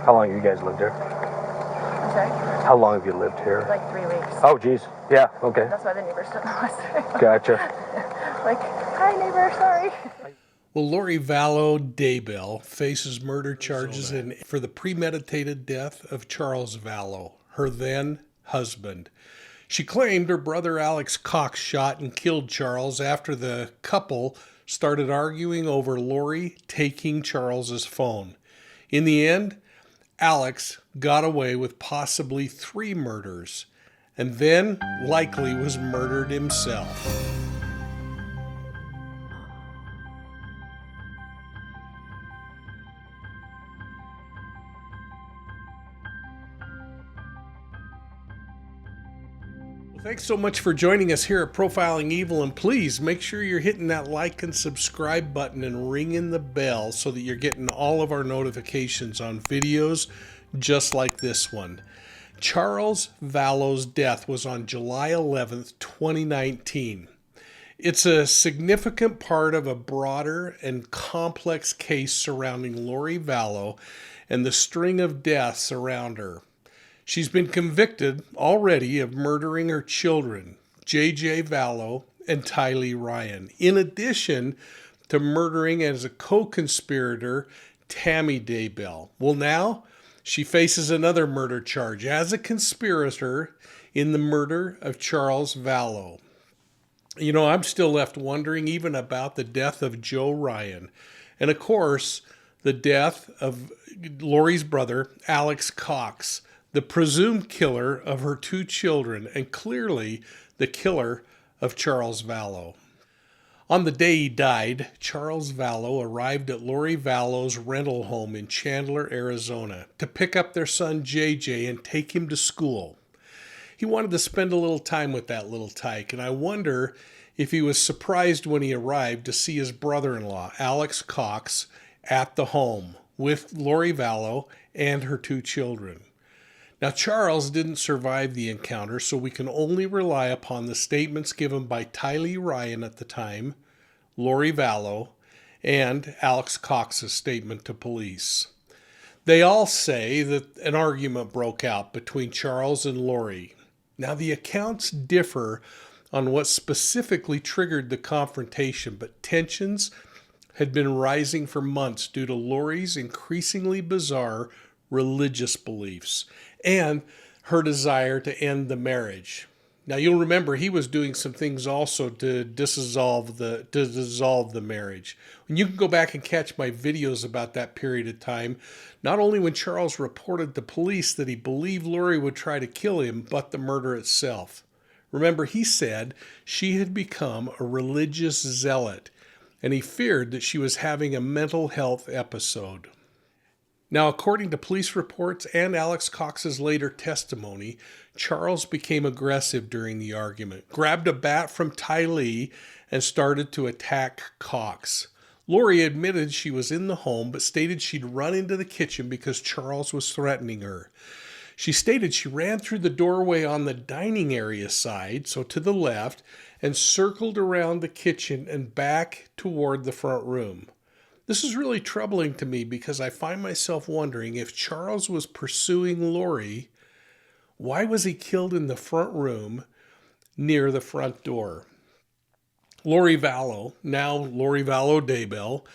How long have you guys lived here? I'm sorry? How long have you lived here? Like 3 weeks. Oh, geez. Yeah, okay. That's why the neighbors don't know us. Gotcha. Like, hi neighbor, sorry. Well, Lori Vallow Daybell faces murder charges for the premeditated death of Charles Vallow, her then husband. She claimed her brother Alex Cox shot and killed Charles after the couple started arguing over Lori taking Charles's phone. In the end, Alex got away with possibly 3 murders, and then likely was murdered himself. Thanks so much for joining us here at Profiling Evil, and please make sure you're hitting that like and subscribe button and ringing the bell so that you're getting all of our notifications on videos just like this one. Charles Vallow's death was on July 11th, 2019. It's a significant part of a broader and complex case surrounding Lori Vallow and the string of deaths around her. She's been convicted already of murdering her children, J.J. Vallow and Tylee Ryan, in addition to murdering as a co-conspirator Tammy Daybell. Well, now she faces another murder charge as a conspirator in the murder of Charles Vallow. You know, I'm still left wondering even about the death of Joe Ryan, and of course, the death of Lori's brother, Alex Cox, the presumed killer of her 2 children, and clearly the killer of Charles Vallow. On the day he died, Charles Vallow arrived at Lori Vallow's rental home in Chandler, Arizona, to pick up their son JJ and take him to school. He wanted to spend a little time with that little tyke, and I wonder if he was surprised when he arrived to see his brother-in-law, Alex Cox, at the home with Lori Vallow and her 2 children. Now, Charles didn't survive the encounter, so we can only rely upon the statements given by Tylee Ryan at the time, Lori Vallow, and Alex Cox's statement to police. They all say that an argument broke out between Charles and Lori. Now, the accounts differ on what specifically triggered the confrontation, but tensions had been rising for months due to Lori's increasingly bizarre religious beliefs and her desire to end the marriage. Now, you'll remember he was doing some things also to dissolve the marriage. And you can go back and catch my videos about that period of time, not only when Charles reported to police that he believed Lori would try to kill him, but the murder itself. Remember, he said she had become a religious zealot, and he feared that she was having a mental health episode. Now, according to police reports and Alex Cox's later testimony, Charles became aggressive during the argument, grabbed a bat from Tylee, and started to attack Cox. Lori admitted she was in the home, but stated she'd run into the kitchen because Charles was threatening her. She stated she ran through the doorway on the dining area side, so to the left, and circled around the kitchen and back toward the front room. This is really troubling to me because I find myself wondering if Charles was pursuing Lori, why was he killed in the front room near the front door? Lori Vallow, now Lori Vallow Daybell,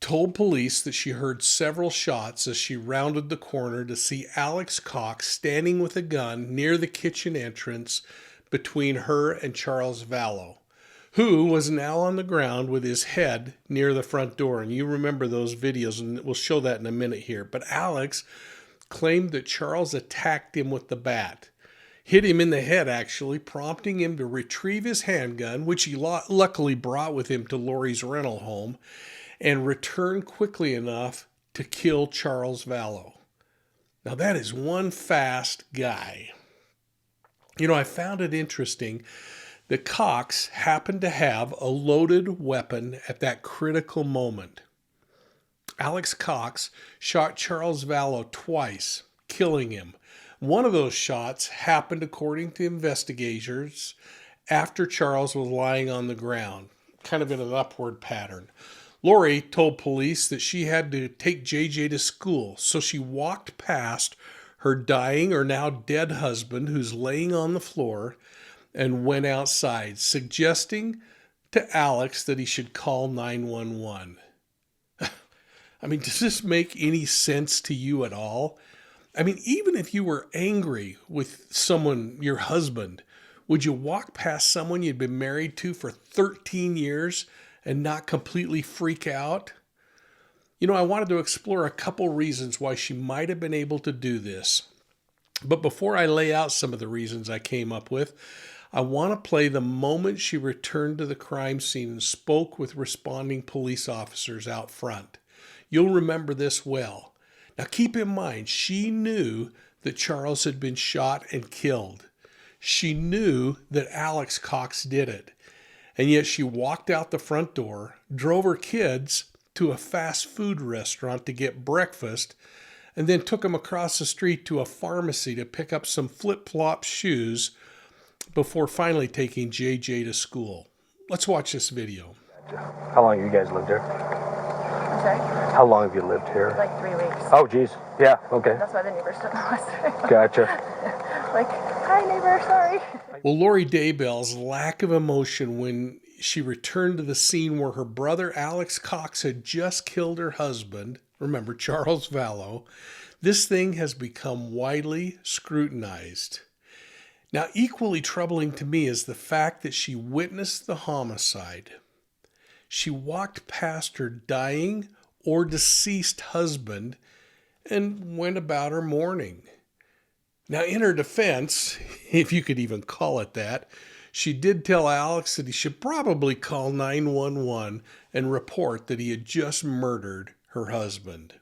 told police that she heard several shots as she rounded the corner to see Alex Cox standing with a gun near the kitchen entrance between her and Charles Vallow, who was now on the ground with his head near the front door. And you remember those videos, and we'll show that in a minute here. But Alex claimed that Charles attacked him with the bat, hit him in the head actually, prompting him to retrieve his handgun, which he luckily brought with him to Lori's rental home, and return quickly enough to kill Charles Vallow. Now that is one fast guy. You know, I found it interesting that Cox happened to have a loaded weapon at that critical moment. Alex Cox shot Charles Vallow twice, killing him. One of those shots happened, according to investigators, after Charles was lying on the ground, kind of in an upward pattern. Lori told police that she had to take JJ to school, so she walked past her dying or now dead husband who's laying on the floor and went outside, suggesting to Alex that he should call 911. I mean, does this make any sense to you at all? I mean, even if you were angry with someone, your husband, would you walk past someone you'd been married to for 13 years and not completely freak out? You know, I wanted to explore a couple reasons why she might have been able to do this. But before I lay out some of the reasons I came up with, I want to play the moment she returned to the crime scene and spoke with responding police officers out front. You'll remember this well. Now keep in mind, she knew that Charles had been shot and killed. She knew that Alex Cox did it. And yet she walked out the front door, drove her kids to a fast food restaurant to get breakfast, and then took them across the street to a pharmacy to pick up some flip-flop shoes before finally taking JJ to school. Let's watch this video. How long have you guys lived here? I'm sorry? How long have you lived here? Like 3 weeks. Oh, geez. Yeah, okay. That's why the neighbors don't know us. Gotcha. Like, hi neighbor, sorry. Well, Lori Daybell's lack of emotion when she returned to the scene where her brother Alex Cox had just killed her husband, remember Charles Vallow, this thing has become widely scrutinized. Now, equally troubling to me is the fact that she witnessed the homicide. She walked past her dying or deceased husband and went about her mourning. Now, in her defense, if you could even call it that, she did tell Alex that he should probably call 911 and report that he had just murdered her husband.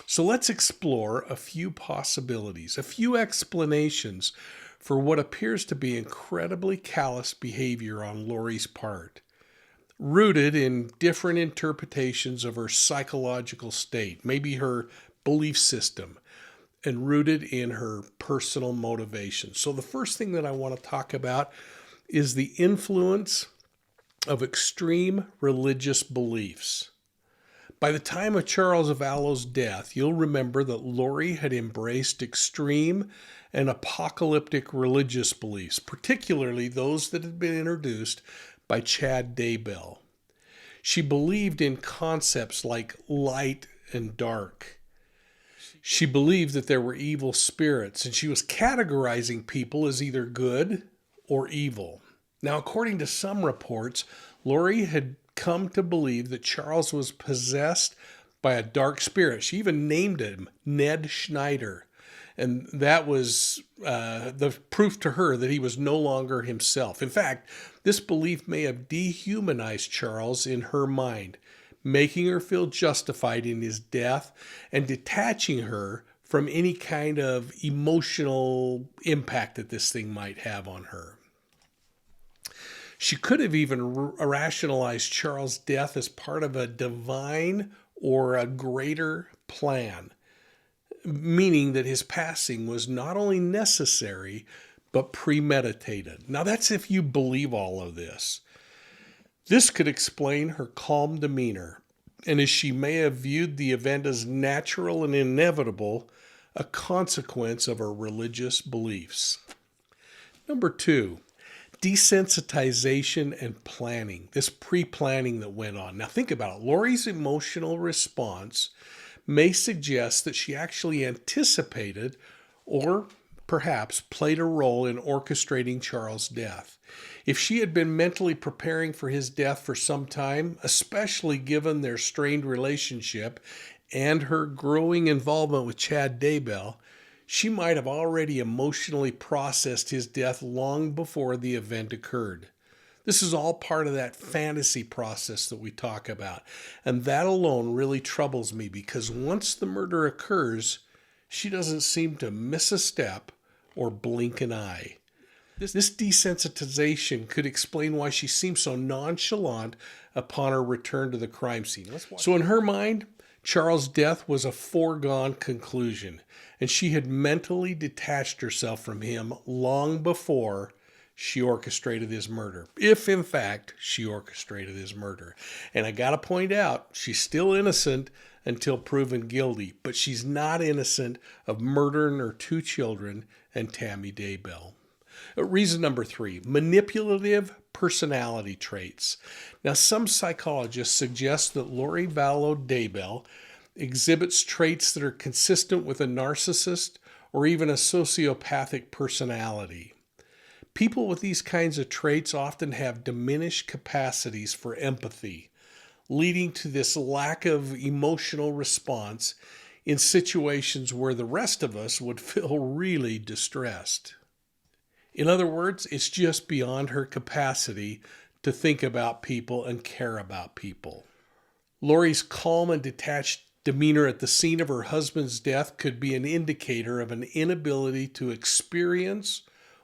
So let's explore a few possibilities, a few explanations for what appears to be incredibly callous behavior on Lori's part, rooted in different interpretations of her psychological state, maybe her belief system, and rooted in her personal motivation. So the first thing that I want to talk about is the influence of extreme religious beliefs. By the time of Charles Vallow's death, you'll remember that Lori had embraced extreme and apocalyptic religious beliefs, particularly those that had been introduced by Chad Daybell. She believed in concepts like light and dark. She believed that there were evil spirits, and she was categorizing people as either good or evil. Now, according to some reports, Lori had come to believe that Charles was possessed by a dark spirit. She even named him Ned Schneider. And that was the proof to her that he was no longer himself. In fact, this belief may have dehumanized Charles in her mind, making her feel justified in his death and detaching her from any kind of emotional impact that this thing might have on her. She could have even rationalized Charles' death as part of a divine or a greater plan, meaning that his passing was not only necessary, but premeditated. Now, that's if you believe all of this. This could explain her calm demeanor, and as she may have viewed the event as natural and inevitable, a consequence of her religious beliefs. Number 2, desensitization and planning, this pre-planning that went on. Now think about it. Lori's emotional response may suggest that she actually anticipated or perhaps played a role in orchestrating Charles' death. If she had been mentally preparing for his death for some time, especially given their strained relationship and her growing involvement with Chad Daybell, she might have already emotionally processed his death long before the event occurred. This is all part of that fantasy process that we talk about. And that alone really troubles me because once the murder occurs, she doesn't seem to miss a step or blink an eye. This desensitization could explain why she seems so nonchalant upon her return to the crime scene. So in her mind, Charles' death was a foregone conclusion, and she had mentally detached herself from him long before she orchestrated his murder. If, in fact, she orchestrated his murder. And I got to point out, she's still innocent until proven guilty, but she's not innocent of murdering her 2 children and Tammy Daybell. Reason number 3, manipulative personality traits. Now, some psychologists suggest that Lori Vallow Daybell exhibits traits that are consistent with a narcissist or even a sociopathic personality. People with these kinds of traits often have diminished capacities for empathy, leading to this lack of emotional response in situations where the rest of us would feel really distressed. In other words, it's just beyond her capacity to think about people and care about people. Lori's calm and detached demeanor at the scene of her husband's death could be an indicator of an inability to experience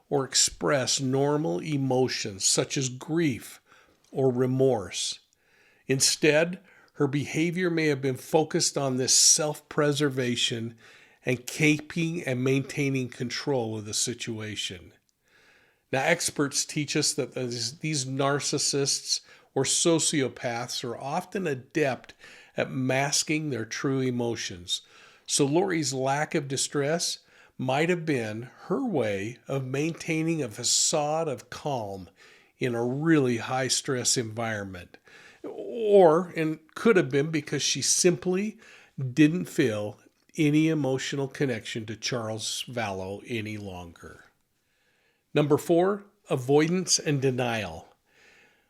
or express normal emotions such as grief or remorse. Instead, her behavior may have been focused on this self-preservation and keeping and maintaining control of the situation. Now, experts teach us that these narcissists or sociopaths are often adept at masking their true emotions. So Lori's lack of distress might have been her way of maintaining a facade of calm in a really high-stress environment. And could have been because she simply didn't feel any emotional connection to Charles Vallow any longer. Number 4, avoidance and denial.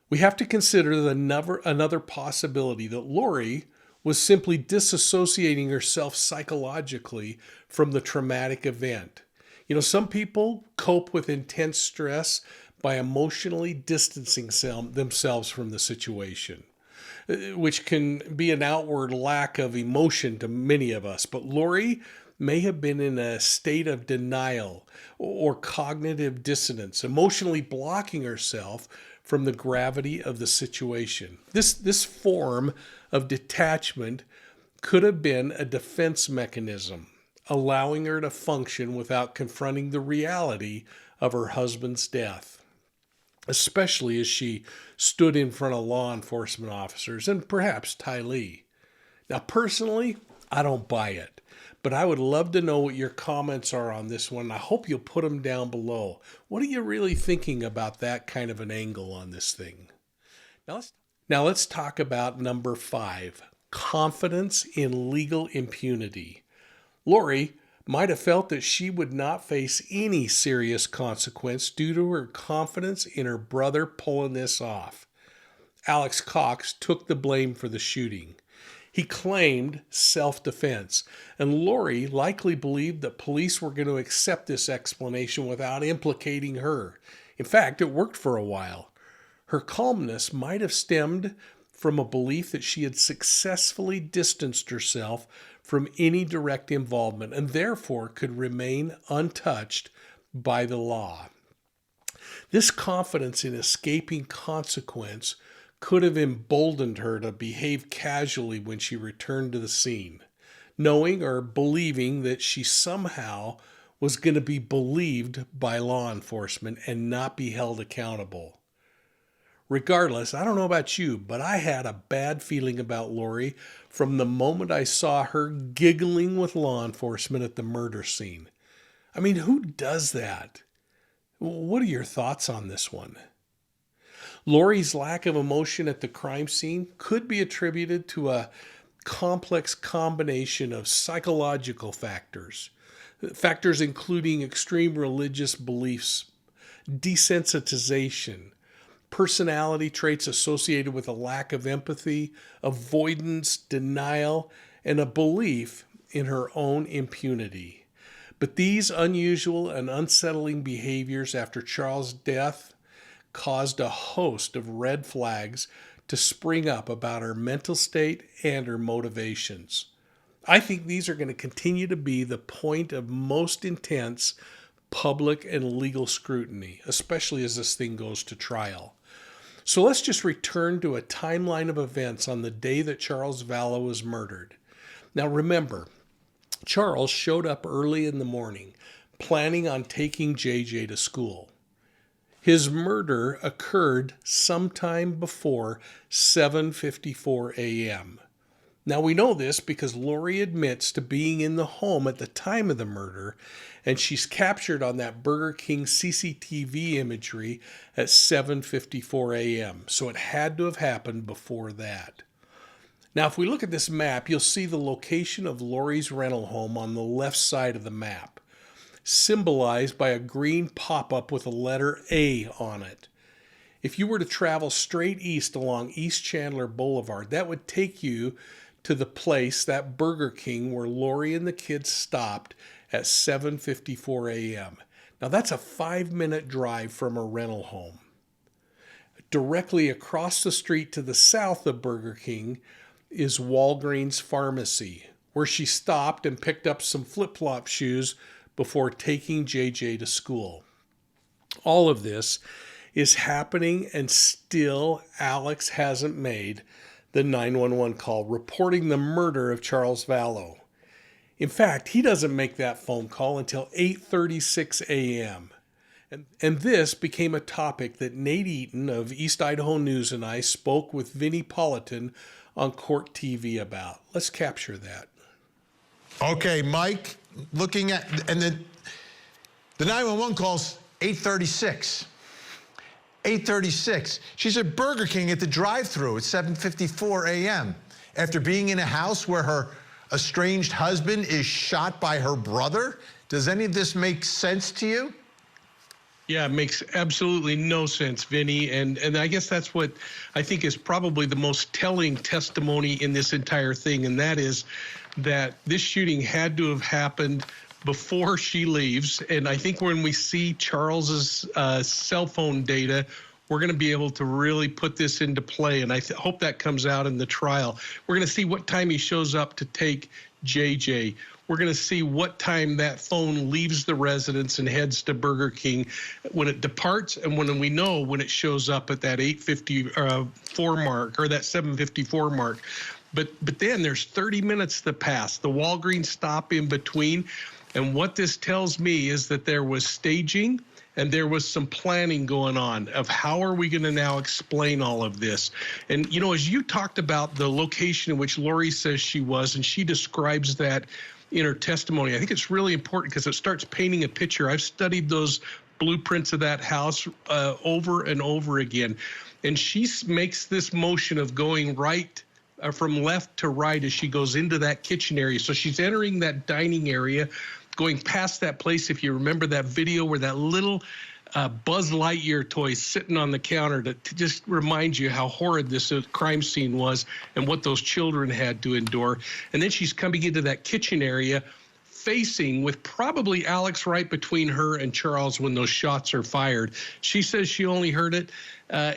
We have to consider another possibility that Lori was simply disassociating herself psychologically from the traumatic event. Some people cope with intense stress by emotionally distancing themselves from the situation, which can be an outward lack of emotion to many of us. But Lori may have been in a state of denial or cognitive dissonance, emotionally blocking herself from the gravity of the situation. This form of detachment could have been a defense mechanism, allowing her to function without confronting the reality of her husband's death, especially as she stood in front of law enforcement officers and perhaps Ty Lee. Now, personally, I don't buy it, but I would love to know what your comments are on this one. I hope you'll put them down below. What are you really thinking about that kind of an angle on this thing? Now let's talk about number 5, confidence in legal impunity. Lori might have felt that she would not face any serious consequence due to her confidence in her brother pulling this off. Alex Cox took the blame for the shooting. He claimed self-defense, and Lori likely believed that police were going to accept this explanation without implicating her. In fact, it worked for a while. Her calmness might have stemmed from a belief that she had successfully distanced herself from any direct involvement and therefore could remain untouched by the law. This confidence in escaping consequence could have emboldened her to behave casually when she returned to the scene, knowing or believing that she somehow was going to be believed by law enforcement and not be held accountable. Regardless, I don't know about you, but I had a bad feeling about Lori from the moment I saw her giggling with law enforcement at the murder scene. I mean, who does that? What are your thoughts on this one? Lori's lack of emotion at the crime scene could be attributed to a complex combination of psychological factors including extreme religious beliefs, desensitization, personality traits associated with a lack of empathy, avoidance, denial, and a belief in her own impunity. But these unusual and unsettling behaviors after Charles' death caused a host of red flags to spring up about her mental state and her motivations. I think these are going to continue to be the point of most intense public and legal scrutiny, especially as this thing goes to trial. So let's just return to a timeline of events on the day that Charles Vallow was murdered. Now remember, Charles showed up early in the morning, planning on taking JJ to school. His murder occurred sometime before 7:54 a.m. Now we know this because Lori admits to being in the home at the time of the murder, and she's captured on that Burger King CCTV imagery at 7:54 a.m. So it had to have happened before that. Now if we look at this map, you'll see the location of Lori's rental home on the left side of the map, symbolized by a green pop-up with a letter A on it. If you were to travel straight east along East Chandler Boulevard, that would take you to the place, that Burger King, where Lori and the kids stopped at 7:54 a.m. Now that's a 5-minute drive from a rental home. Directly across the street to the south of Burger King is Walgreens Pharmacy, where she stopped and picked up some flip-flop shoes before taking JJ to school. All of this is happening, and still Alex hasn't made the 911 call reporting the murder of Charles Vallow. In fact, he doesn't make that phone call until 8:36 a.m. And this became a topic that Nate Eaton of East Idaho News and I spoke with Vinnie Politan on Court TV about. Let's capture that. Okay, Mike, looking at, and then the 911 calls 8:36. 8:36. She's at Burger King at the drive-thru at 7:54 a.m. after being in a house where her estranged husband is shot by her brother. Does any of this make sense to you? Yeah, it makes absolutely no sense, Vinny. And I guess that's what I think is probably the most telling testimony in this entire thing. And that is that this shooting had to have happened before she leaves. And I think when we see Charles's cell phone data, we're going to be able to really put this into play. And I hope that comes out in the trial. We're going to see what time he shows up to take JJ. We're going to see what time that phone leaves the residence and heads to Burger King, when it departs, and when we know when it shows up at that 8:54 mark or that 7:54 mark. But then there's 30 minutes that pass, the Walgreens stop in between. And what this tells me is that there was staging and there was some planning going on of how are we going to now explain all of this. And, you know, as you talked about the location in which Lori says she was, and she describes that in her testimony, I think it's really important because it starts painting a picture. I've studied those blueprints of that house over and over again. And she makes this motion of going right from left to right as she goes into that kitchen area. So she's entering that dining area, going past that place. If you remember that video where that little Buzz Lightyear toy sitting on the counter to just remind you how horrid this crime scene was and what those children had to endure. And then she's coming into that kitchen area, facing with probably Alex right between her and Charles when those shots are fired. She says she only heard it.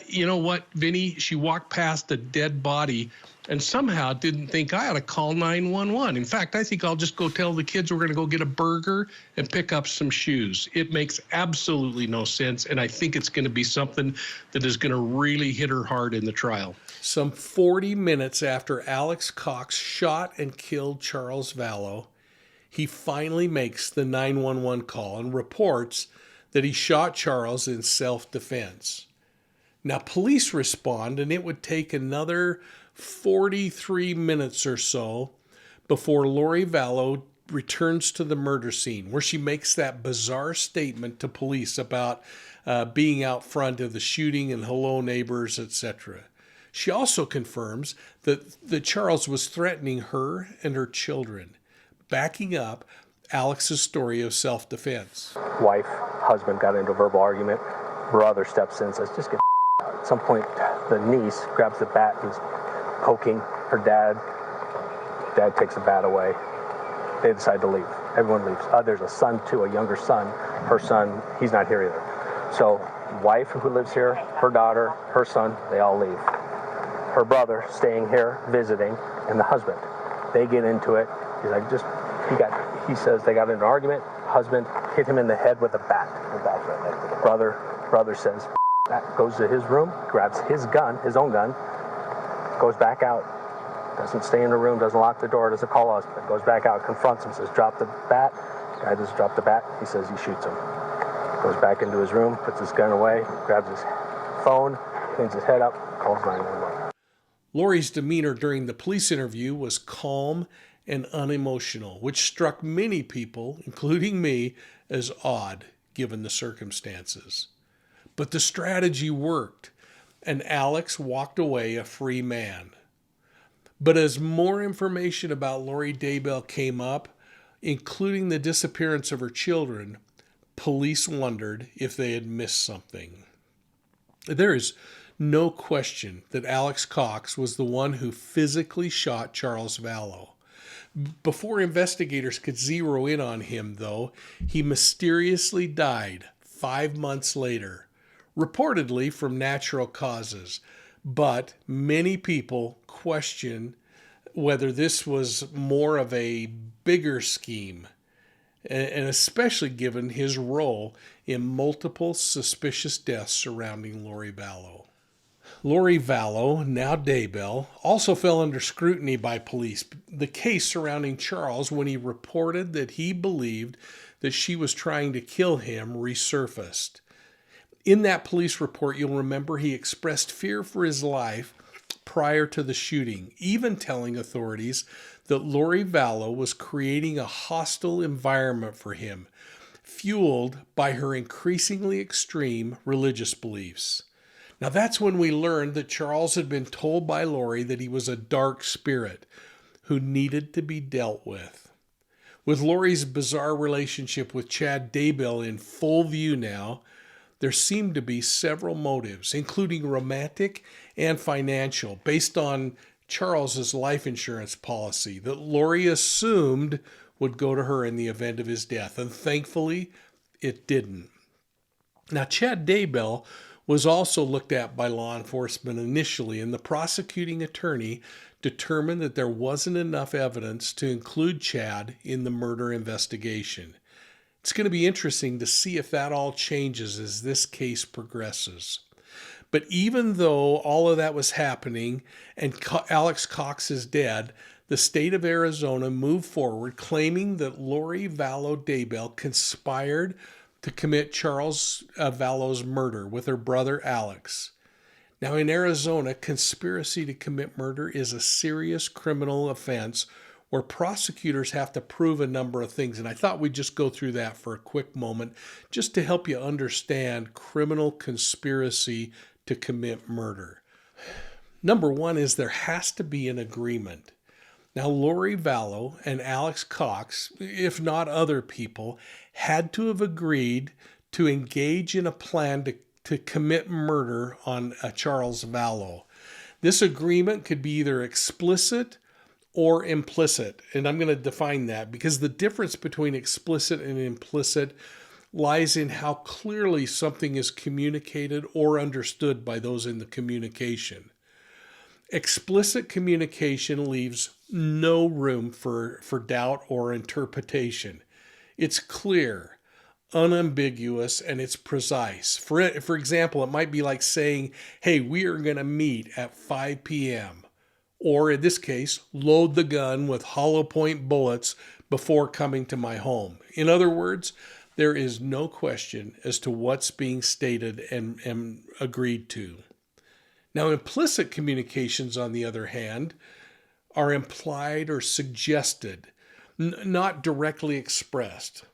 You know what, Vinny? She walked past a dead body and somehow didn't think I ought to call 911. In fact, I think I'll just go tell the kids we're going to go get a burger and pick up some shoes. It makes absolutely no sense, and I think it's going to be something that is going to really hit her hard in the trial. Some 40 minutes after Alex Cox shot and killed Charles Vallow, he finally makes the 911 call and reports that he shot Charles in self-defense. Now, police respond, and it would take another 43 minutes or so before Lori Vallow returns to the murder scene, where she makes that bizarre statement to police about being out front of the shooting and hello neighbors, etc. She also confirms that Charles was threatening her and her children, backing up Alex's story of self-defense. Wife, husband got into a verbal argument. Brother steps in and says, just get out. At some point, the niece grabs the bat and is poking her dad. Dad takes the bat away. They decide to leave. Everyone leaves. There's a son too, a younger son. Her son, he's not here either. So wife who lives here, her daughter, her son, they all leave. Her brother staying here, visiting, and the husband. They get into it. He's like, he says they got into an argument. Husband hit him in the head with a bat. The bat's right next to him. Brother says, that goes to his room, grabs his gun, his own gun, goes back out, doesn't stay in the room, doesn't lock the door, doesn't call us, but goes back out, confronts him, says, drop the bat. Guy just dropped the bat. He says he shoots him. Goes back into his room, puts his gun away, grabs his phone, cleans his head up, calls 911. Lori's demeanor during the police interview was calm and unemotional, which struck many people, including me, as odd given the circumstances. But the strategy worked, and Alex walked away a free man. But as more information about Lori Daybell came up, including the disappearance of her children, police wondered if they had missed something. There is no question that Alex Cox was the one who physically shot Charles Vallow. Before investigators could zero in on him, though, he mysteriously died 5 months later, reportedly from natural causes. But many people question whether this was more of a bigger scheme, and especially given his role in multiple suspicious deaths surrounding Lori Vallow. Lori Vallow, now Daybell, also fell under scrutiny by police. The case surrounding Charles, when he reported that he believed that she was trying to kill him, resurfaced. In that police report, you'll remember he expressed fear for his life prior to the shooting, even telling authorities that Lori Vallow was creating a hostile environment for him, fueled by her increasingly extreme religious beliefs. Now that's when we learned that Charles had been told by Lori that he was a dark spirit who needed to be dealt with. With Lori's bizarre relationship with Chad Daybell in full view now, there seemed to be several motives, including romantic and financial, based on Charles's life insurance policy that Lori assumed would go to her in the event of his death, and thankfully it didn't. Now, Chad Daybell was also looked at by law enforcement initially, and the prosecuting attorney determined that there wasn't enough evidence to include Chad in the murder investigation. It's going to be interesting to see if that all changes as this case progresses. But even though all of that was happening and Alex Cox is dead, the state of Arizona moved forward claiming that Lori Vallow Daybell conspired to commit Charles Vallow's murder with her brother Alex. Now in Arizona, conspiracy to commit murder is a serious criminal offense where prosecutors have to prove a number of things. And I thought we'd just go through that for a quick moment just to help you understand criminal conspiracy to commit murder. Number one is there has to be an agreement. Now, Lori Vallow and Alex Cox, if not other people, had to have agreed to engage in a plan to commit murder on Charles Vallow. This agreement could be either explicit or implicit, and I'm going to define that because the difference between explicit and implicit lies in how clearly something is communicated or understood by those in the communication. Explicit communication leaves no room for doubt or interpretation. It's clear, unambiguous, and it's precise. For example, it might be like saying, hey, we are going to meet at 5 p.m. Or in this case, load the gun with hollow point bullets before coming to my home. In other words, there is no question as to what's being stated and agreed to. Now, implicit communications, on the other hand, are implied or suggested, not directly expressed.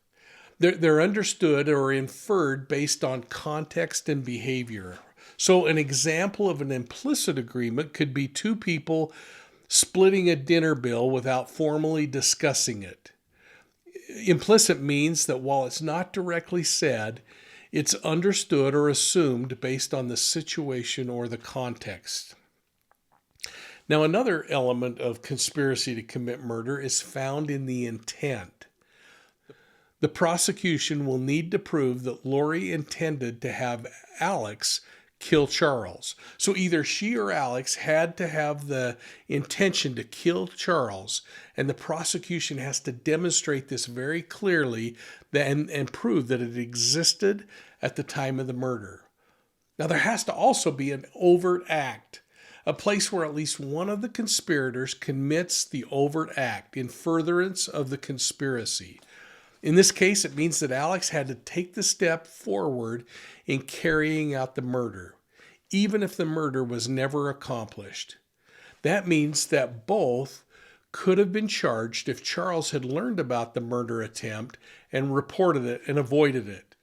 They're understood or inferred based on context and behavior. So an example of an implicit agreement could be two people splitting a dinner bill without formally discussing it. Implicit means that while it's not directly said, it's understood or assumed based on the situation or the context. Now, another element of conspiracy to commit murder is found in the intent. The prosecution will need to prove that Lori intended to have Alex kill Charles. So either she or Alex had to have the intention to kill Charles, and the prosecution has to demonstrate this very clearly and prove that it existed at the time of the murder. Now, there has to also be an overt act, a place where at least one of the conspirators commits the overt act in furtherance of the conspiracy. In this case, it means that Alex had to take the step forward in carrying out the murder, even if the murder was never accomplished. That means that both could have been charged if Charles had learned about the murder attempt and reported it and avoided it.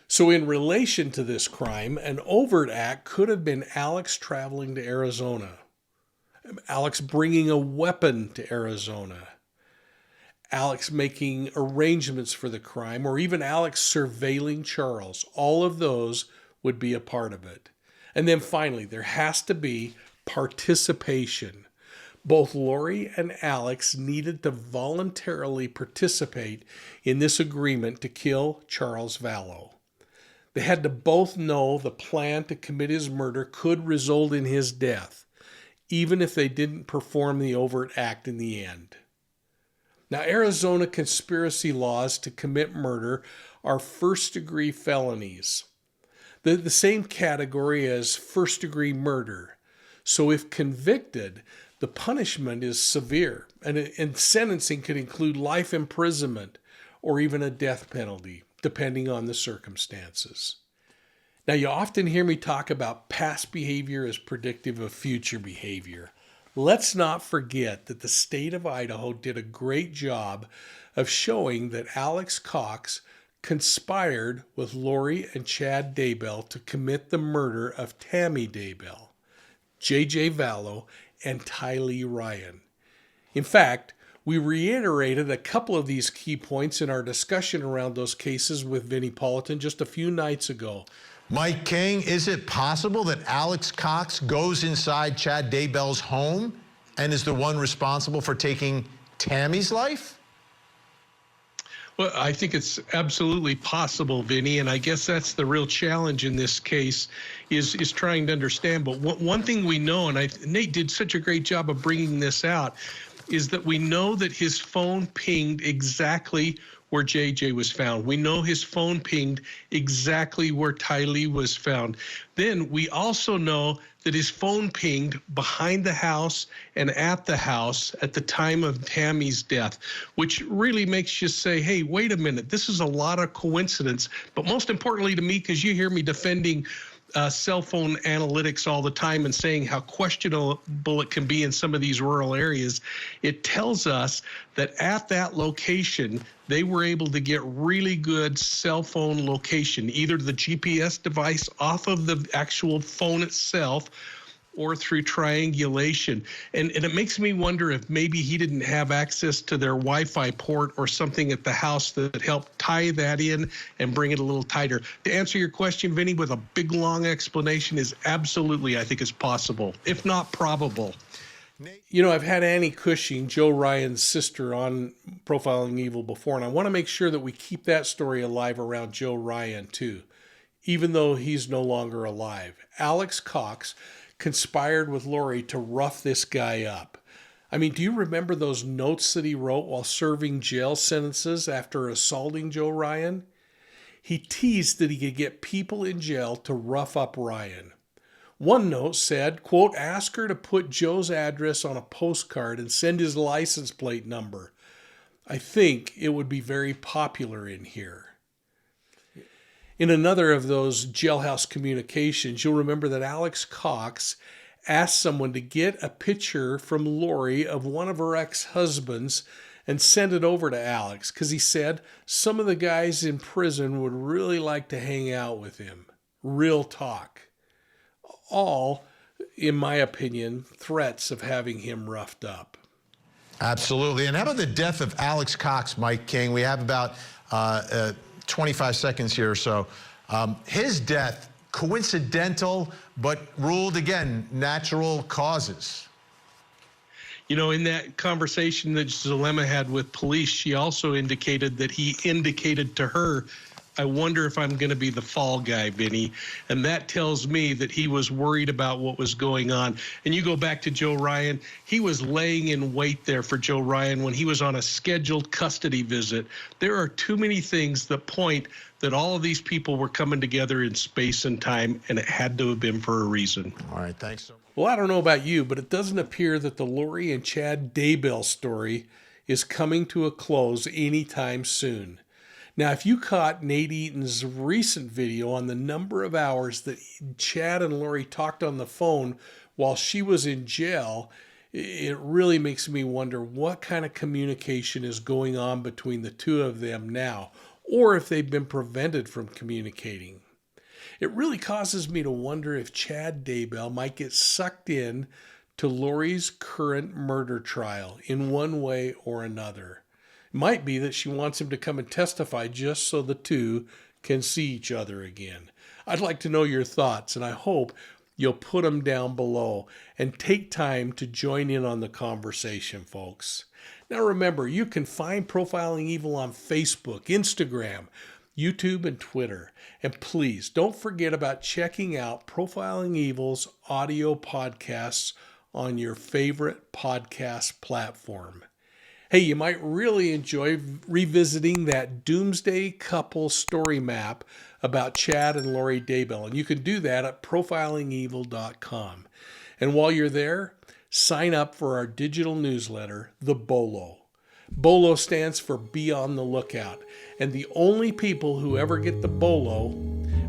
So in relation to this crime, an overt act could have been Alex traveling to Arizona, Alex bringing a weapon to Arizona, Alex making arrangements for the crime, or even Alex surveilling Charles. All of those would be a part of it. And then finally, there has to be participation. Both Lori and Alex needed to voluntarily participate in this agreement to kill Charles Vallow. They had to both know the plan to commit his murder could result in his death, even if they didn't perform the overt act in the end. Now, Arizona conspiracy laws to commit murder are first-degree felonies, the same category as first-degree murder. So if convicted, the punishment is severe, and sentencing could include life imprisonment or even a death penalty, depending on the circumstances. Now, you often hear me talk about past behavior as predictive of future behavior. Let's not forget that the state of Idaho did a great job of showing that Alex Cox conspired with Lori and Chad Daybell to commit the murder of Tammy Daybell, J.J. Vallow, and Tylee Ryan. In fact, we reiterated a couple of these key points in our discussion around those cases with Vinnie Politan just a few nights ago. Mike King, is it possible that Alex Cox goes inside Chad Daybell's home and is the one responsible for taking Tammy's life? Well, I think it's absolutely possible, Vinny, and I guess that's the real challenge in this case is trying to understand. But one thing we know, and Nate did such a great job of bringing this out, is that we know that his phone pinged exactly where JJ was found. We know his phone pinged exactly where Tylee was found. Then we also know that his phone pinged behind the house and at the house at the time of Tammy's death, which really makes you say, hey, wait a minute, this is a lot of coincidence. But most importantly to me, because you hear me defending cell phone analytics all the time and saying how questionable it can be in some of these rural areas, it tells us that at that location, they were able to get really good cell phone location, either the GPS device off of the actual phone itself or through triangulation. And it makes me wonder if maybe he didn't have access to their Wi-Fi port or something at the house that helped tie that in and bring it a little tighter. To answer your question, Vinny, with a big, long explanation is absolutely, I think it's possible, if not probable. You know, I've had Annie Cushing, Joe Ryan's sister, on Profiling Evil before, and I want to make sure that we keep that story alive around Joe Ryan, too, even though he's no longer alive. Alex Cox conspired with Lori to rough this guy up. I mean, do you remember those notes that he wrote while serving jail sentences after assaulting Joe Ryan? He teased that he could get people in jail to rough up Ryan. One note said, quote, ask her to put Joe's address on a postcard and send his license plate number. I think it would be very popular in here. In another of those jailhouse communications, you'll remember that Alex Cox asked someone to get a picture from Lori of one of her ex-husbands and send it over to Alex because he said some of the guys in prison would really like to hang out with him. Real talk. All, in my opinion, threats of having him roughed up. Absolutely. And how about the death of Alex Cox, Mike King? We have about 25 seconds here or so. His death, coincidental, but ruled, again, natural causes. You know, in that conversation that Zulema had with police, she also indicated that he indicated to her, I wonder if I'm going to be the fall guy, Vinny. And that tells me that he was worried about what was going on. And you go back to Joe Ryan, he was laying in wait there for Joe Ryan when he was on a scheduled custody visit. There are too many things that point that all of these people were coming together in space and time, and it had to have been for a reason. All right, thanks so much. Well, I don't know about you, but it doesn't appear that the Lori and Chad Daybell story is coming to a close anytime soon. Now, if you caught Nate Eaton's recent video on the number of hours that Chad and Lori talked on the phone while she was in jail, it really makes me wonder what kind of communication is going on between the two of them now, or if they've been prevented from communicating. It really causes me to wonder if Chad Daybell might get sucked in to Lori's current murder trial in one way or another. It might be that she wants him to come and testify just so the two can see each other again. I'd like to know your thoughts, and I hope you'll put them down below and take time to join in on the conversation, folks. Now remember, you can find Profiling Evil on Facebook, Instagram, YouTube, and Twitter. And please don't forget about checking out Profiling Evil's audio podcasts on your favorite podcast platform. Hey, you might really enjoy revisiting that doomsday couple story map about Chad and Lori Daybell, and you can do that at profilingevil.com. And while you're there, sign up for our digital newsletter, The BOLO. BOLO stands for Be on the Lookout, and the only people who ever get the BOLO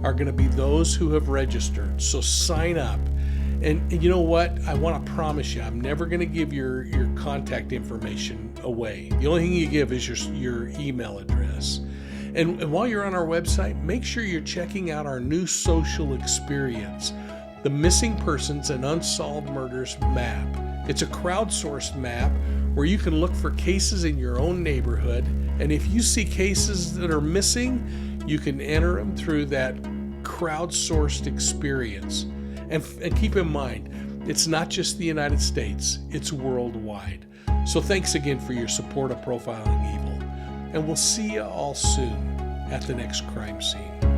are going to be those who have registered. So sign up. And you know what? I want to promise you, I'm never going to give your contact information away. The only thing you give is your email address. And while you're on our website, make sure you're checking out our new social experience, the Missing Persons and Unsolved Murders map. It's a crowdsourced map where you can look for cases in your own neighborhood. And if you see cases that are missing, you can enter them through that crowdsourced experience. And keep in mind, it's not just the United States, it's worldwide. So thanks again for your support of Profiling Evil. And we'll see you all soon at the next crime scene.